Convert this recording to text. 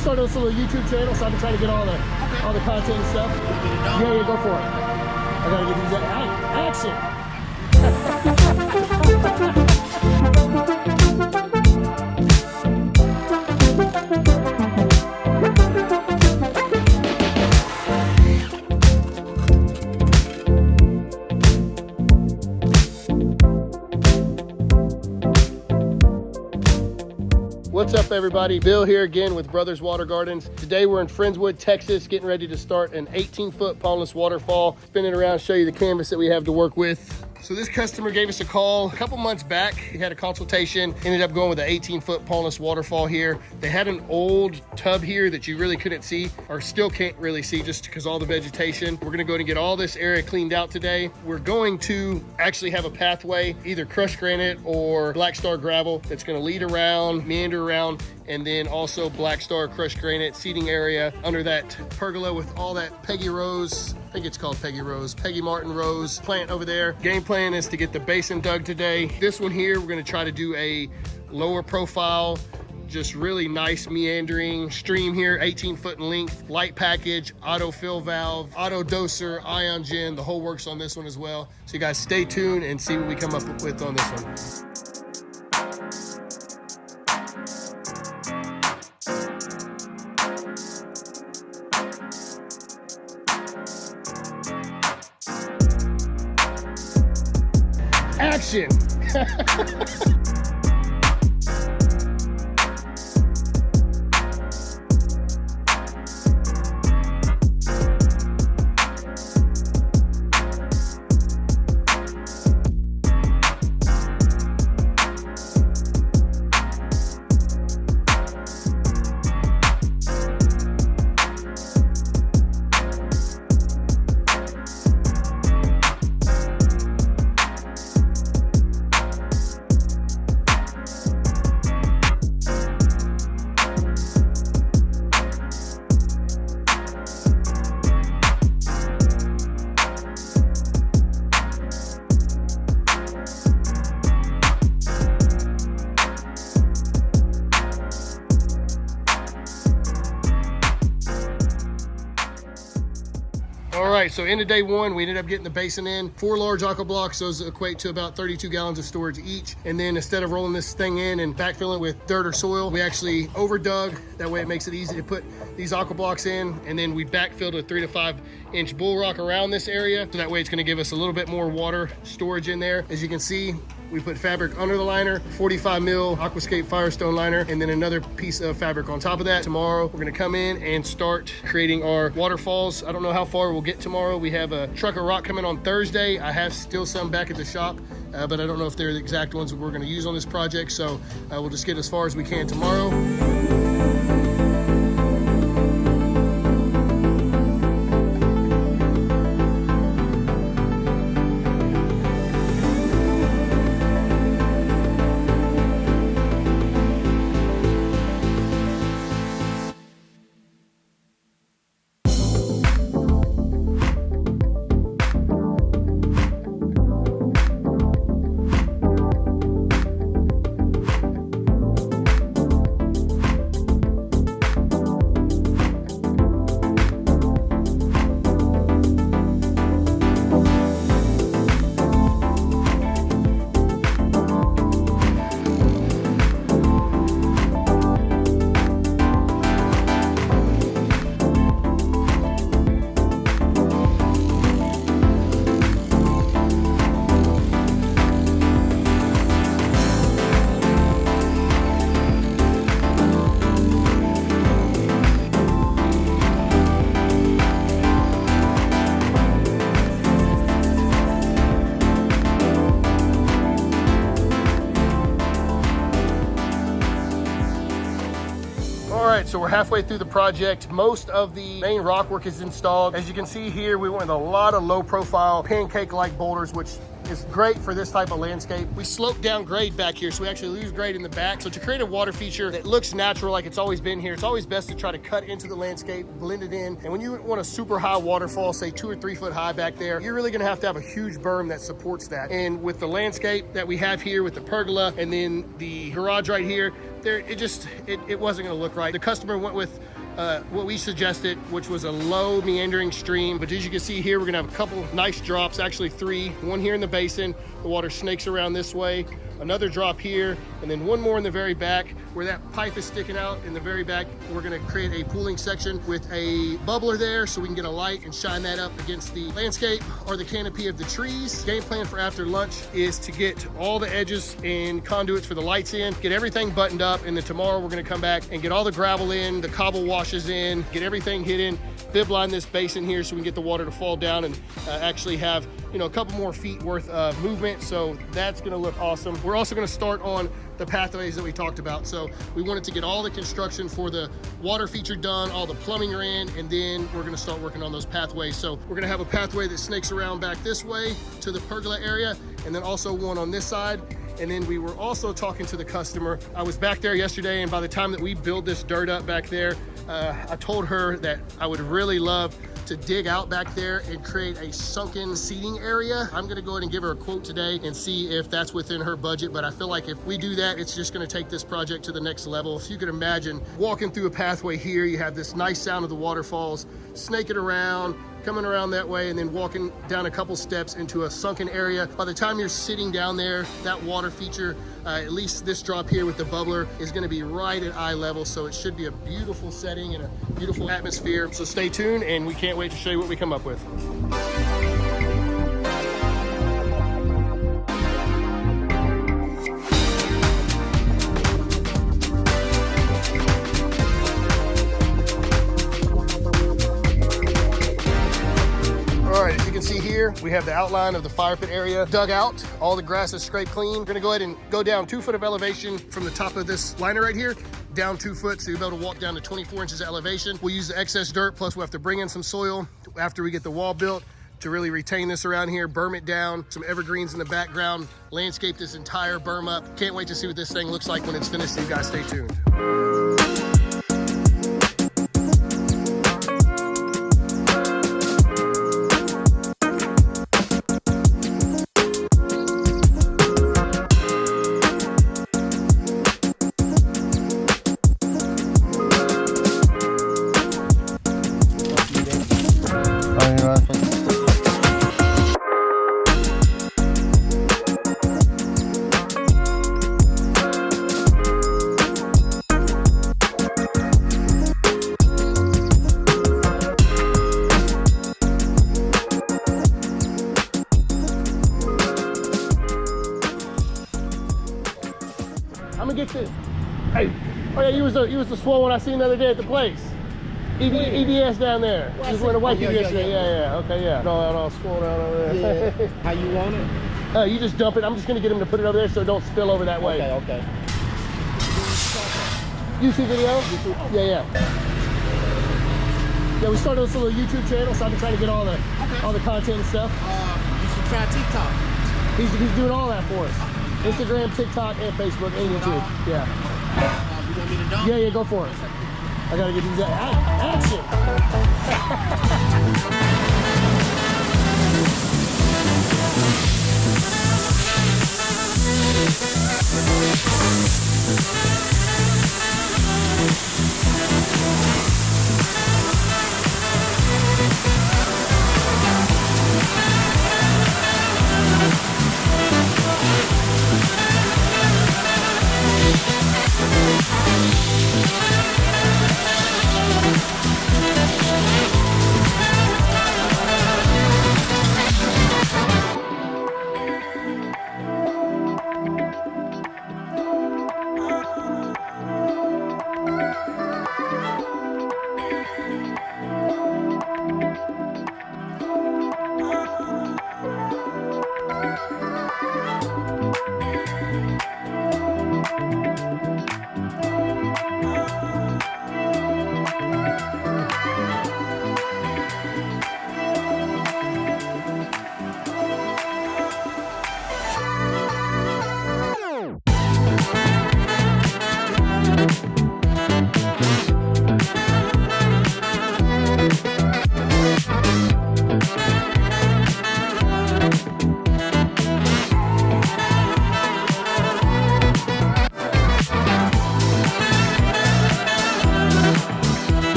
started this little YouTube channel, so I've been trying to get all the content and stuff. Yeah, go for it. I gotta get these action. What's up, everybody? Bill here again with Brothers Water Gardens. Today we're in Friendswood, Texas, getting ready to start an 18-foot Pondless Waterfall. Spinning around, show you the canvas that we have to work with. So this customer gave us a call a couple months back. He had a consultation, ended up going with an 18-foot Pondless Waterfall here. They had an old tub here that you really couldn't see, or still can't really see just because all the vegetation. We're gonna go ahead and get all this area cleaned out today. We're going to actually have a pathway, either crushed granite or black star gravel, that's gonna lead around, meander around, and then also black star crushed granite seating area under that pergola with all that Peggy Rose, I think it's called Peggy Rose, Peggy Martin Rose plant over there. Game plan is to get the basin dug today. This one here, we're gonna try to do a lower profile, just really nice meandering stream here, 18-foot in length, light package, auto fill valve, auto doser, ion gen, the whole works on this one as well. So you guys stay tuned and see what we come up with on this one. Action! All right, so into day one, we ended up getting the basin in. 4 large aqua blocks, those equate to about 32 gallons of storage each. And then instead of rolling this thing in and backfilling it with dirt or soil, we actually overdug. That way it makes it easy to put these aqua blocks in. And then we backfilled a 3 to 5 inch bull rock around this area. So that way it's gonna give us a little bit more water storage in there. As you can see, we put fabric under the liner, 45 mil Aquascape Firestone liner, and then another piece of fabric on top of that. Tomorrow, we're gonna come in and start creating our waterfalls. I don't know how far we'll get tomorrow. We have a truck of rock coming on Thursday. I have still some back at the shop, but I don't know if they're the exact ones that we're gonna use on this project. So we'll just get as far as we can tomorrow. So we're halfway through the project. Most of the main rockwork is installed. As you can see here, we went with a lot of low profile pancake-like boulders, which is great for this type of landscape. We slope down grade back here, so we actually lose grade in the back. So to create a water feature that looks natural like it's always been here, it's always best to try to cut into the landscape, blend it in. And when you want a super high waterfall, say 2 or 3 foot high back there, you're really gonna have to have a huge berm that supports that. And with the landscape that we have here with the pergola and then the garage right here, it wasn't going to look right. The customer went with what we suggested, which was a low meandering stream. But as you can see here, we're gonna have a couple nice drops, actually 3. One here in the basin, the water snakes around this way, another drop here, and then one more in the very back where that pipe is sticking out in the very back. We're gonna create a pooling section with a bubbler there so we can get a light and shine that up against the landscape or the canopy of the trees. Game plan for after lunch is to get all the edges and conduits for the lights in, get everything buttoned up, and then tomorrow we're gonna come back and get all the gravel in, the cobble washes in, get everything hidden, bib line this basin here so we can get the water to fall down and actually have, you know, a couple more feet worth of movement. So that's gonna look awesome. We're also gonna start on the pathways that we talked about. So we wanted to get all the construction for the water feature done, all the plumbing are in, and then we're gonna start working on those pathways. So we're gonna have a pathway that snakes around back this way to the pergola area, and then also one on this side. And then we were also talking to the customer. I was back there yesterday, and by the time that we build this dirt up back there, I told her that I would really love to dig out back there and create a sunken seating area. I'm gonna go ahead and give her a quote today and see if that's within her budget, but I feel like if we do that, it's just gonna take this project to the next level. If you could imagine walking through a pathway here, you have this nice sound of the waterfalls, snaking around, coming around that way, and then walking down a couple steps into a sunken area. By the time you're sitting down there, that water feature, at least this drop here with the bubbler, is gonna be right at eye level, so it should be a beautiful setting and a beautiful atmosphere. So stay tuned, and we can't wait to show you what we come up with. See here, we have the outline of the fire pit area dug out. All the grass is scraped clean. We're gonna go ahead and go down 2 foot of elevation from the top of this liner right here, down 2 foot, so you'll be able to walk down to 24 inches of elevation. We'll use the excess dirt, plus we'll have to bring in some soil after we get the wall built to really retain this around here, berm it down, some evergreens in the background, landscape this entire berm up. Can't wait to see what this thing looks like when it's finished, so you guys stay tuned. I'm gonna get this. Hey, oh yeah, you was the swole one I seen the other day at the place. EBS down there. You was wearing a white yesterday. Yeah. Okay, yeah. All swole down over there. Yeah. How you want it? You just dump it. I'm just gonna get him to put it over there so it don't spill over that way. Okay. YouTube video? YouTube. Yeah. Yeah, we started this little YouTube channel, so I've been trying to get all the content and stuff. You should try TikTok. He's doing all that for us. Instagram, TikTok, and Facebook, and YouTube. Yeah. You want me to dump? Yeah, go for it. I gotta get these action.